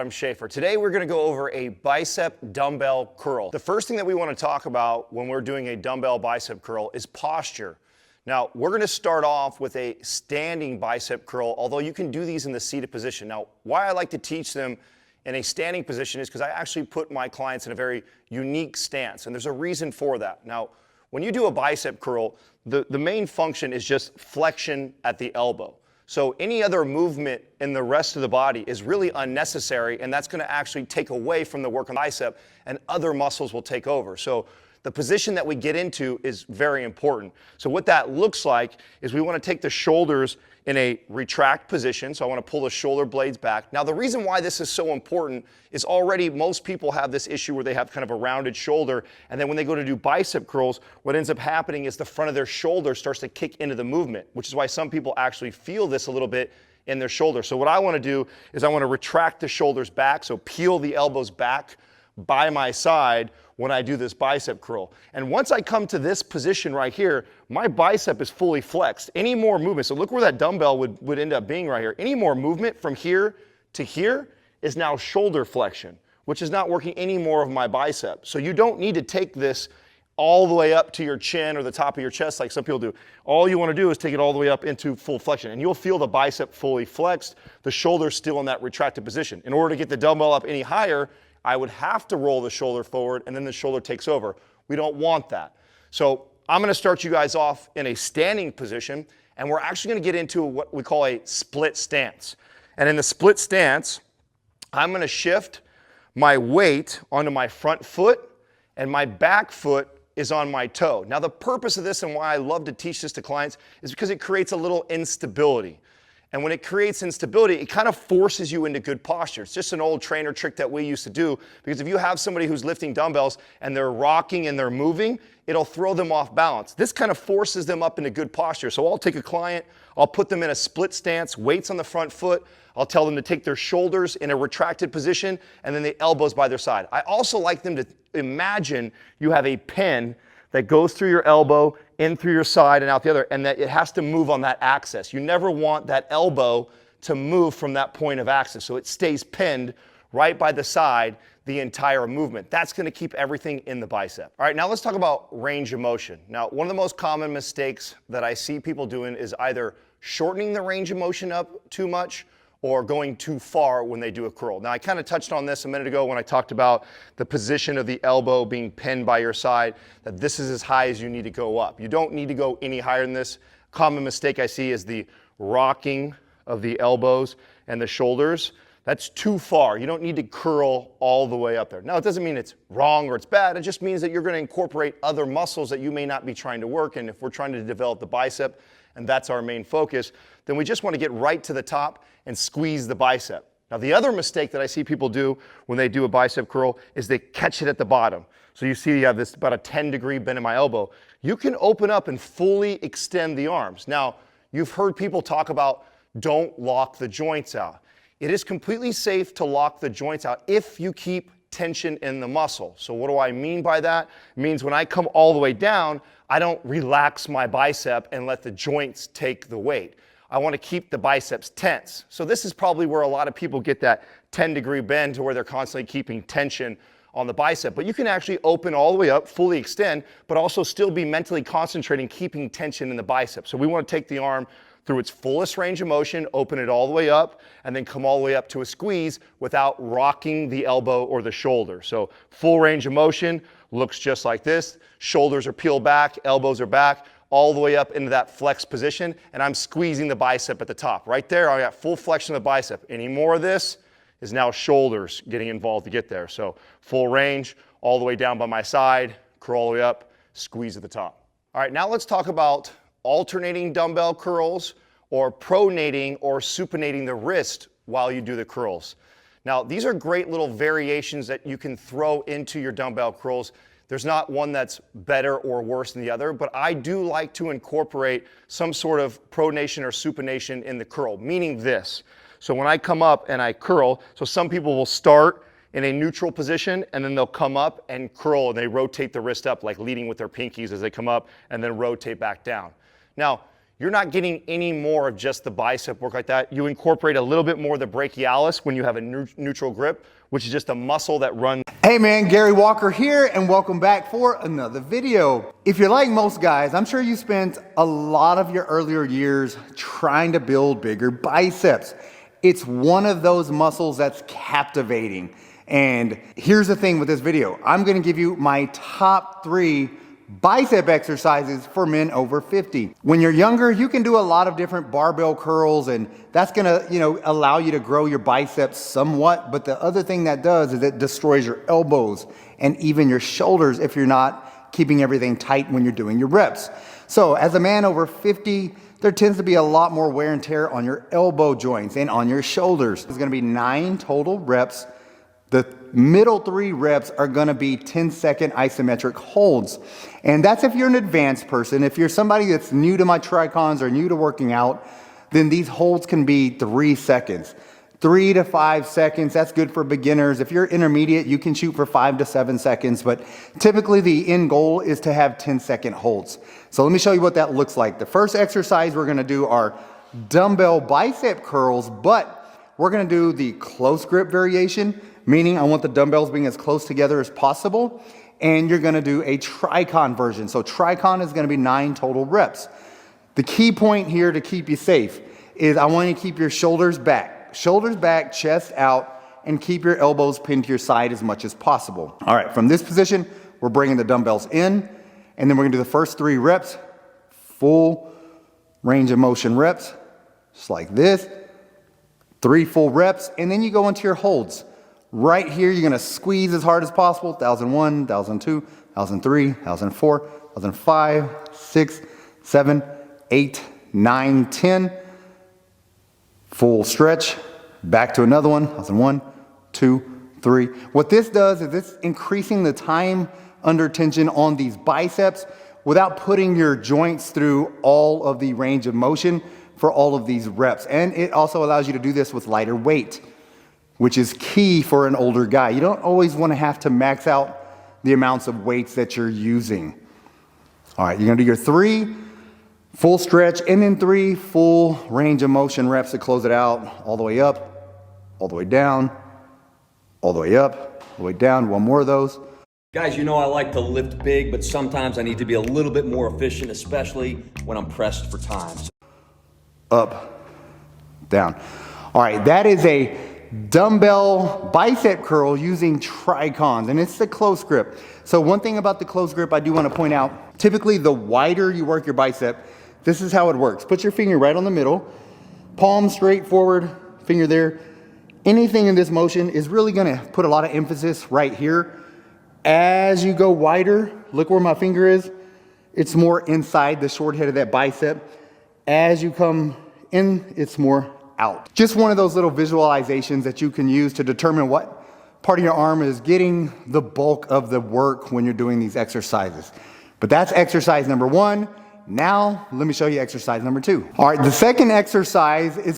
I'm Schaefer. Today we're going to go over a bicep dumbbell curl. The first thing that we want to talk about when we're doing a dumbbell bicep curl is posture. Now, we're going to start off with a standing bicep curl, although you can do these in the seated position. Now, why I like to teach them in a standing position is because I actually put my clients in a very unique stance, and there's a reason for that. Now, when you do a bicep curl, the main function is just flexion at the elbow. So any other movement in the rest of the body is really unnecessary, and that's going to actually take away from the work on the bicep, and other muscles will take over. So the position that we get into is very important. So what that looks like is we want to take the shoulders in a retract position. So I want to pull the shoulder blades back. Now the reason why this is so important is already most people have this issue where they have kind of a rounded shoulder, and then when they go to do bicep curls, what ends up happening is the front of their shoulder starts to kick into the movement, which is why some people actually feel this a little bit in their shoulder. So what I want to do is I want to retract the shoulders back, so peel the elbows back by my side when I do this bicep curl. And once I come to this position right here, my bicep is fully flexed. Any more movement, so look where that dumbbell would end up being right here. Any more movement from here to here is now shoulder flexion, which is not working any more of my bicep. So you don't need to take this all the way up to your chin or the top of your chest like some people do. All you want to do is take it all the way up into full flexion, and you'll feel the bicep fully flexed, the shoulder still in that retracted position. In order to get the dumbbell up any higher, I would have to roll the shoulder forward, and then the shoulder takes over. We don't want that. So I'm going to start you guys off in a standing position, and we're actually going to get into what we call a split stance. And in the split stance, I'm going to shift my weight onto my front foot, and my back foot is on my toe. Now the purpose of this and why I love to teach this to clients is because it creates a little instability. And when it creates instability, it kind of forces you into good posture. It's just an old trainer trick that we used to do, because if you have somebody who's lifting dumbbells and they're rocking and they're moving, it'll throw them off balance. This kind of forces them up into good posture. So I'll take a client, I'll put them in a split stance, weights on the front foot, I'll tell them to take their shoulders in a retracted position and then the elbows by their side. I also like them to imagine you have a pen that goes through your elbow, in through your side and out the other, and that it has to move on that axis. You never want that elbow to move from that point of axis, so it stays pinned right by the side the entire movement. That's going to keep everything in the bicep. All right, now let's talk about range of motion. Now, one of the most common mistakes that I see people doing is either shortening the range of motion up too much or going too far when they do a curl. Now, I kind of touched on this a minute ago when I talked about the position of the elbow being pinned by your side, that this is as high as you need to go up. You don't need to go any higher than this. Common mistake I see is the rocking of the elbows and the shoulders. That's too far. You don't need to curl all the way up there. Now, it doesn't mean it's wrong or it's bad. It just means that you're going to incorporate other muscles that you may not be trying to work. And if we're trying to develop the bicep, and that's our main focus, then we just want to get right to the top and squeeze the bicep. Now, the other mistake that I see people do when they do a bicep curl is they catch it at the bottom. So you see you have this about a 10-degree bend in my elbow. You can open up and fully extend the arms. Now, you've heard people talk about don't lock the joints out. It is completely safe to lock the joints out if you keep tension in the muscle. So what do I mean by that? It means when I come all the way down, I don't relax my bicep and let the joints take the weight. I want to keep the biceps tense. So this is probably where a lot of people get that 10-degree bend to where they're constantly keeping tension on the bicep. But you can actually open all the way up, fully extend, but also still be mentally concentrating, keeping tension in the bicep. So we want to take the arm through its fullest range of motion, open it all the way up, and then come all the way up to a squeeze without rocking the elbow or the shoulder. So full range of motion looks just like this. Shoulders are peeled back, elbows are back, all the way up into that flex position, and I'm squeezing the bicep at the top. Right there, I got full flexion of the bicep. Any more of this is now shoulders getting involved to get there. So full range, all the way down by my side, curl all the way up, squeeze at the top. All right, now let's talk about alternating dumbbell curls or pronating or supinating the wrist while you do the curls. Now, these are great little variations that you can throw into your dumbbell curls. There's not one that's better or worse than the other, but I do like to incorporate some sort of pronation or supination in the curl, meaning this. So when I come up and I curl, so some people will start in a neutral position and then they'll come up and curl and they rotate the wrist up, like leading with their pinkies as they come up and then rotate back down. Now, you're not getting any more of just the bicep work like that. You incorporate a little bit more of the brachialis when you have a neutral grip, which is just a muscle that runs. Hey man, Gary Walker here, and welcome back for another video. If you're like most guys, I'm sure you spent a lot of your earlier years trying to build bigger biceps. It's one of those muscles that's captivating. And here's the thing with this video. I'm gonna give you my top 3 bicep exercises for men over 50. When you're younger, you can do a lot of different barbell curls, and that's gonna, allow you to grow your biceps somewhat. But the other thing that does is it destroys your elbows and even your shoulders if you're not keeping everything tight when you're doing your reps. So as a man over 50, there tends to be a lot more wear and tear on your elbow joints and on your shoulders. It's gonna be 9 total reps. The middle 3 reps are gonna be 10-second isometric holds. And that's if you're an advanced person. If you're somebody that's new to my Tricons or new to working out, then these holds can be 3 seconds. 3 to 5 seconds, that's good for beginners. If you're intermediate, you can shoot for 5 to 7 seconds, but typically the end goal is to have 10-second holds. So let me show you what that looks like. The first exercise we're gonna do are dumbbell bicep curls, but we're gonna do the close grip variation, meaning I want the dumbbells being as close together as possible, and you're gonna do a Tricon version. So Tricon is gonna be 9 total reps. The key point here to keep you safe is I want you to keep your shoulders back, chest out, and keep your elbows pinned to your side as much as possible. All right, from this position, we're bringing the dumbbells in, and then we're gonna do the first 3 reps, full range of motion reps, just like this, 3 full reps, and then you go into your holds. Right here, you're gonna squeeze as hard as possible, 1001, 1002, 1003, 1004, 1005, 6, 7, 8, 9, 10. Full stretch, back to another one, 1001, 2, 3. What this does is it's increasing the time under tension on these biceps without putting your joints through all of the range of motion for all of these reps. And it also allows you to do this with lighter weight, which is key for an older guy. You don't always want to have to max out the amounts of weights that you're using. All right, you're gonna do your 3 full stretch and then 3 full range of motion reps to close it out, all the way up, all the way down, all the way up, all the way down. 1 more of those. Guys, you know I like to lift big, but sometimes I need to be a little bit more efficient, especially when I'm pressed for time. Up, down. All right, that is a dumbbell bicep curl using Tricons, and it's the close grip. So one thing about the close grip I do want to point out, typically the wider you work your bicep, this is how it works. Put your finger right on the middle, palm straight forward, finger there. Anything in this motion is really going to put a lot of emphasis right here. As you go wider, look where my finger is. It's more inside the short head of that bicep. As you come in, it's more out. Just one of those little visualizations that you can use to determine what part of your arm is getting the bulk of the work when you're doing these exercises. But that's exercise number 1. Now, let me show you exercise number 2. All right, the second exercise is